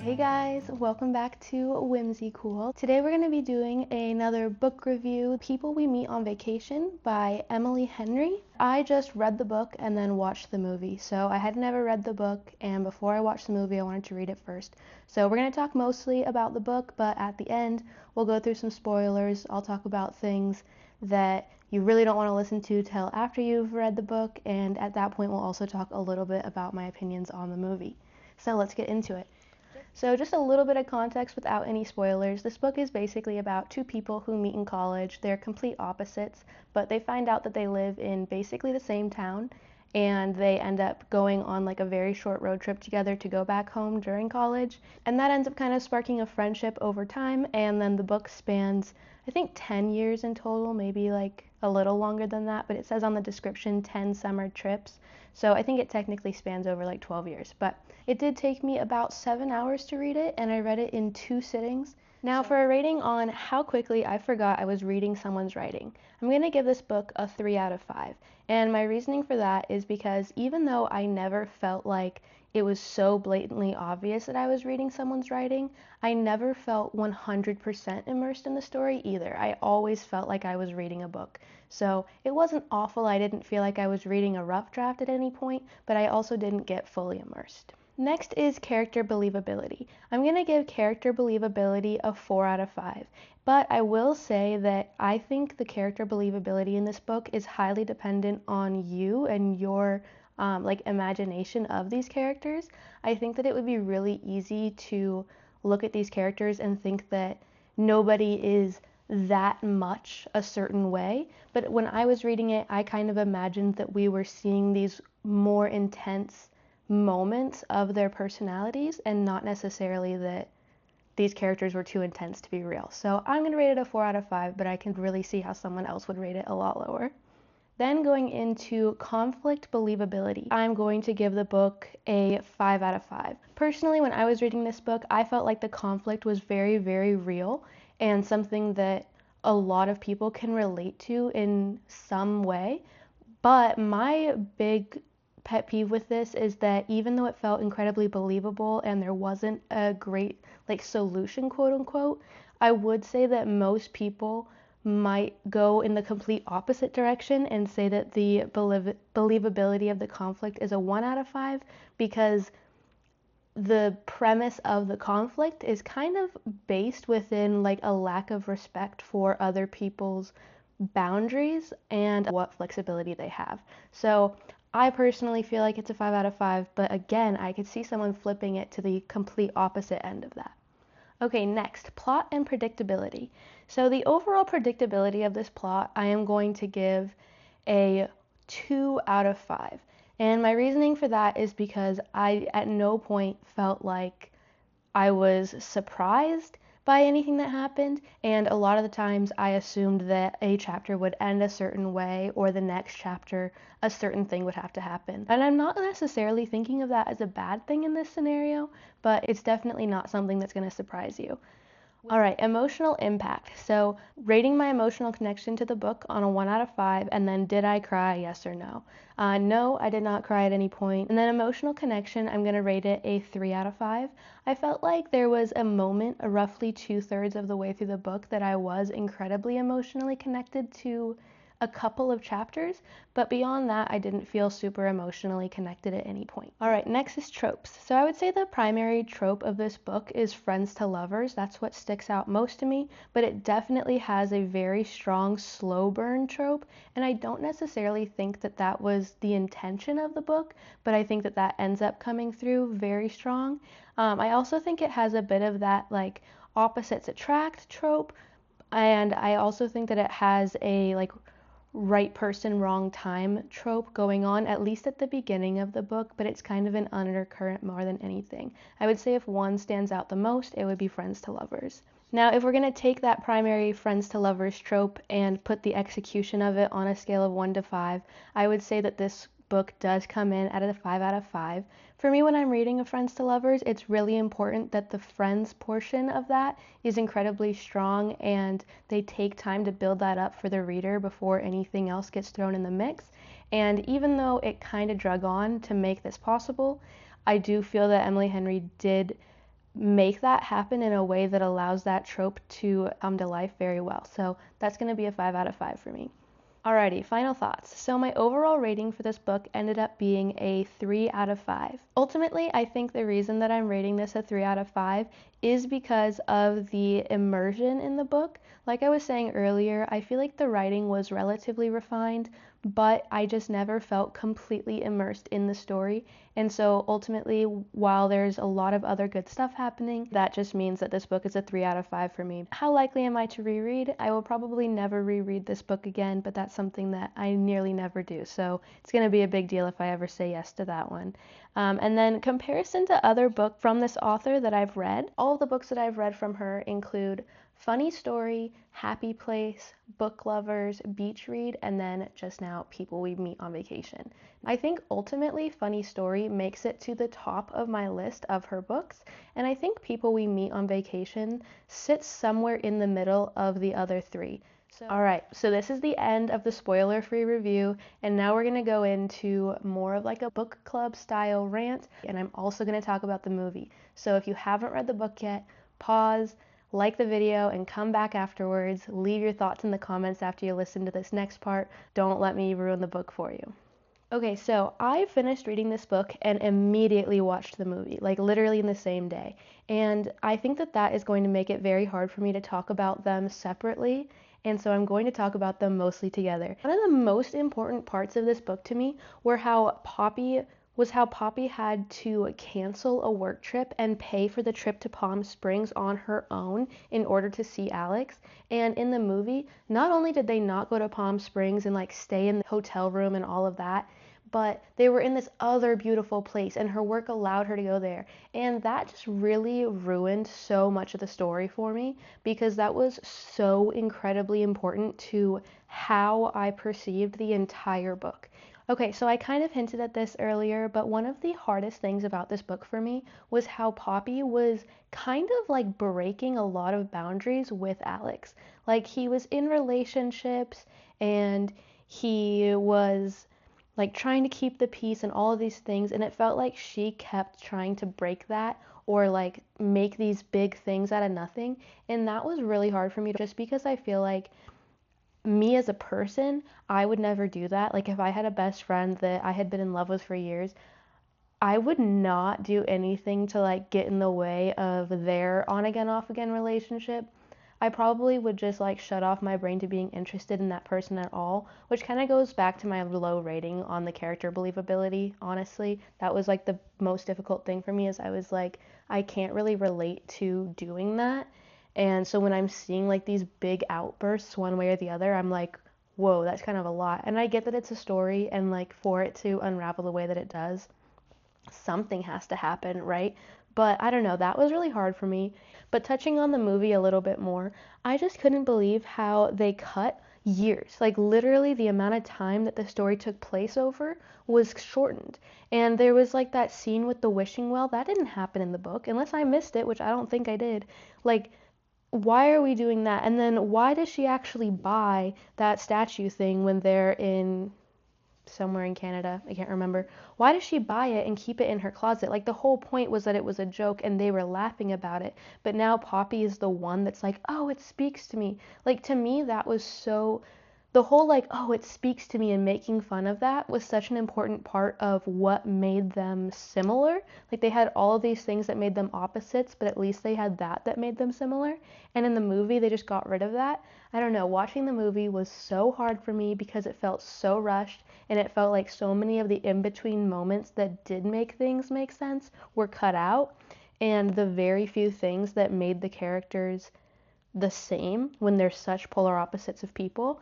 Hey guys, welcome back to Whimsy Cool. Today we're going to be doing another book review, People We Meet on Vacation by Emily Henry. I just read the book and then watched the movie, so I had never read the book, and before I watched the movie I wanted to read it first. So we're going to talk mostly about the book, but at the end we'll go through some spoilers. I'll talk about things that you really don't want to listen to till after you've read the book, and at that point we'll also talk a little bit about my opinions on the movie. So let's get into it. So just a little bit of context without any spoilers. This book is basically about two people who meet in college. They're complete opposites, but they find out that they live in basically the same town, and they end up going on like a very short road trip together to go back home during college. And that ends up kind of sparking a friendship over time, and then the book spans, I think, 10 years in total, maybe like a little longer than that, but it says on the description 10 summer trips. So I think it technically spans over like 12 years, but it did take me about 7 hours to read it, and I read it in 2 sittings. Now for a rating on how quickly I forgot I was reading someone's writing, I'm going to give this book a 3 out of 5. And my reasoning for that is because even though I never felt like it was so blatantly obvious that I was reading someone's writing, I never felt 100% immersed in the story either. I always felt like I was reading a book. So it wasn't awful. I didn't feel like I was reading a rough draft at any point, but I also didn't get fully immersed. Next is character believability. I'm going to give character believability a 4 out of 5, but I will say that I think the character believability in this book is highly dependent on you and your imagination of these characters. I think that it would be really easy to look at these characters and think that nobody is that much a certain way, but when I was reading it, I kind of imagined that we were seeing these more intense moments of their personalities and not necessarily that these characters were too intense to be real. So I'm going to rate it a 4 out of 5, but I can really see how someone else would rate it a lot lower. Then going into conflict believability, I'm going to give the book a 5 out of 5. Personally, when I was reading this book, I felt like the conflict was very, very real and something that a lot of people can relate to in some way. But my big pet peeve with this is that even though it felt incredibly believable and there wasn't a great solution, quote unquote, I would say that most people might go in the complete opposite direction and say that the believability of the conflict is a 1 out of 5 because the premise of the conflict is kind of based within a lack of respect for other people's boundaries and what flexibility they have. So I personally feel like it's a 5 out of 5, but again, I could see someone flipping it to the complete opposite end of that. Okay, next, plot and predictability. So the overall predictability of this plot, I am going to give a 2 out of 5. And my reasoning for that is because I at no point felt like I was surprised by anything that happened, and a lot of the times I assumed that a chapter would end a certain way or the next chapter a certain thing would have to happen. And I'm not necessarily thinking of that as a bad thing in this scenario, but it's definitely not something that's going to surprise you. All right, emotional impact. So rating my emotional connection to the book on a 1 out of 5, and then did I cry, yes or no? No, I did not cry at any point. And then emotional connection, I'm going to rate it a 3 out of 5. I felt like there was a moment, roughly 2/3 of the way through the book, that I was incredibly emotionally connected to a couple of chapters, but beyond that, I didn't feel super emotionally connected at any point. All right, next is tropes. So I would say the primary trope of this book is friends to lovers. That's what sticks out most to me, but it definitely has a very strong slow burn trope, and I don't necessarily think that that was the intention of the book, but I think that that ends up coming through very strong. I also think it has a bit of that opposites attract trope, and I also think that it has a right person, wrong time trope going on, at least at the beginning of the book, but it's kind of an undercurrent more than anything. I would say if one stands out the most, it would be friends to lovers. Now, if we're going to take that primary friends to lovers trope and put the execution of it on a scale of 1 to 5, I would say that this book does come in at a 5 out of 5. For me, when I'm reading a friends to lovers, it's really important that the friends portion of that is incredibly strong and they take time to build that up for the reader before anything else gets thrown in the mix. And even though it kind of drug on to make this possible, I do feel that Emily Henry did make that happen in a way that allows that trope to come to life very well. So that's going to be a 5 out of 5 for me. Alrighty, final thoughts. So my overall rating for this book ended up being a 3 out of 5. Ultimately, I think the reason that I'm rating this a 3 out of 5 is because of the immersion in the book. Like I was saying earlier, I feel like the writing was relatively refined, but I just never felt completely immersed in the story. And so ultimately, while there's a lot of other good stuff happening, that just means that this book is a 3 out of 5 for me. How likely am I to reread? I will probably never reread this book again, but that's something that I nearly never do. So it's going to be a big deal if I ever say yes to that one. And then comparison to other books from this author that I've read, all of the books that I've read from her include Funny Story, Happy Place, Book Lovers, Beach Read, and then just now People We Meet on Vacation. I think ultimately Funny Story makes it to the top of my list of her books, and I think People We Meet on Vacation sits somewhere in the middle of the other three. Alright, so this is the end of the spoiler-free review, and now we're going to go into more of like a book club style rant, and I'm also going to talk about the movie. So if you haven't read the book yet, pause, like the video, and come back afterwards. Leave your thoughts in the comments after you listen to this next part. Don't let me ruin the book for you. Okay, so I finished reading this book and immediately watched the movie, like literally in the same day. And I think that that is going to make it very hard for me to talk about them separately. And so I'm going to talk about them mostly together. One of the most important parts of this book to me was how Poppy had to cancel a work trip and pay for the trip to Palm Springs on her own in order to see Alex. And in the movie, not only did they not go to Palm Springs and like stay in the hotel room and all of that, but they were in this other beautiful place and her work allowed her to go there. And that just really ruined so much of the story for me because that was so incredibly important to how I perceived the entire book. Okay, so I kind of hinted at this earlier, but one of the hardest things about this book for me was how Poppy was kind of like breaking a lot of boundaries with Alex. Like he was in relationships and he was like trying to keep the peace and all of these things, and it felt like she kept trying to break that or like make these big things out of nothing, and that was really hard for me just because I feel like me as a person, I would never do that. Like if I had a best friend that I had been in love with for years, I would not do anything to like get in the way of their on again off again relationship. I probably would just like shut off my brain to being interested in that person at all, which kind of goes back to my low rating on the character believability, honestly. That was like the most difficult thing for me is I was like, I can't really relate to doing that. And so when I'm seeing like these big outbursts one way or the other, I'm like, whoa, that's kind of a lot. And I get that it's a story and like for it to unravel the way that it does, something has to happen, right? But I don't know, that was really hard for me. But touching on the movie a little bit more, I just couldn't believe how they cut years. Like literally the amount of time that the story took place over was shortened. And there was like that scene with the wishing well, that didn't happen in the book, unless I missed it, which I don't think I did. Like, why are we doing that? And then why does she actually buy that statue thing when they're in somewhere in Canada? I can't remember. Why does she buy it and keep it in her closet? Like the whole point was that it was a joke and they were laughing about it. But now Poppy is the one that's like, oh, it speaks to me. Like to me, that was so, the whole like, oh, it speaks to me and making fun of that was such an important part of what made them similar. Like they had all of these things that made them opposites, but at least they had that made them similar. And in the movie, they just got rid of that. I don't know, watching the movie was so hard for me because it felt so rushed and it felt like so many of the in-between moments that did make things make sense were cut out, and the very few things that made the characters the same when they're such polar opposites of people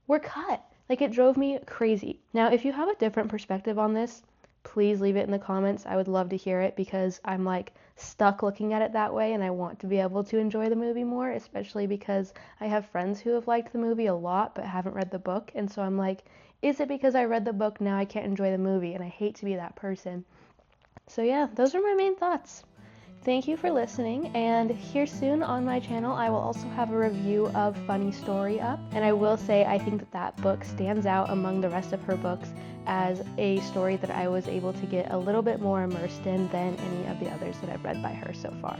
were cut. Like it drove me crazy. Now, if you have a different perspective on this, please leave it in the comments. I would love to hear it because I'm like stuck looking at it that way and I want to be able to enjoy the movie more, especially because I have friends who have liked the movie a lot but haven't read the book, and so I'm like, is it because I read the book now I can't enjoy the movie? And I hate to be that person. So yeah, those are my main thoughts. Thank you for listening, and here soon on my channel I will also have a review of Funny Story up, and I will say I think that book stands out among the rest of her books as a story that I was able to get a little bit more immersed in than any of the others that I've read by her so far.